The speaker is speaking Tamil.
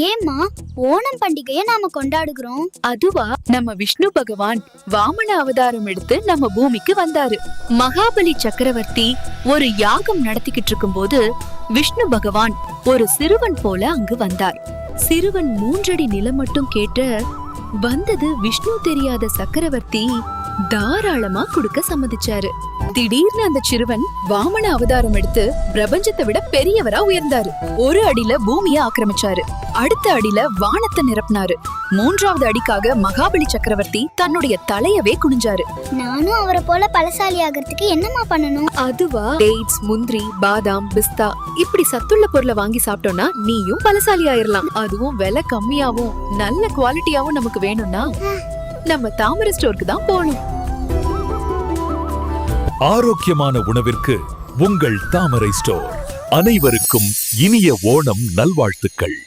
ஏம்மா ஓணம் பண்டிகையை நாம கொண்டாடுகிறோம்? அதுவா, நம்ம விஷ்ணு பகவான் வாமன அவதாரம் எடுத்து நம்ம பூமிக்கு வந்தாரு. மகாபலி சக்கரவர்த்தி ஒரு யாகம் நடத்திக்கிட்டு இருக்கும்போது விஷ்ணு பகவான் ஒரு சிறுவன் போல அங்கு வந்தார். சிறுவன் 3 அடி நிலம் மட்டும் கேட்ட வந்தது விஷ்ணு தெரியாத சக்கரவர்த்தி தாராளமா கொடுக்க சம்மதிச்சாரு. திடீர்னு அந்த சிறுவன் வாமன அவதாரம் எடுத்து பிரபஞ்சத்தை விட பெரியவரா உயர்ந்தாரு. 1 அடியில பூமியை ஆக்கிரமிச்சாரு, அடுத்த அடியில வானத்தை நிரப்பினாரு. 3வது அடிக்காக மகாபலி சக்கரவர்த்தி தன்னுடைய தலையவே குனிஞ்சாரு. நானும் அவரை போல பலசாலி ஆகிறதுக்கு என்னமா பண்ணணும்? அதுவா, டேட்ஸ், முந்திரி, பாதாம், பிஸ்தா இப்படி சத்துள்ள பொருளை வாங்கி சாப்பிட்டோம்னா நீயும் பலசாலி ஆயிரலாம். அதுவும் விலை கம்மியாவும் நல்ல குவாலிட்டியாவும் நமக்கு வேணும்னா நம்ம தாமரை ஸ்டோருக்கு தான் போகணும். ஆரோக்கியமான உணவிற்கு உங்கள் தாமரை ஸ்டோர். அனைவருக்கும் இனிய ஓணம் நல்வாழ்த்துக்கள்.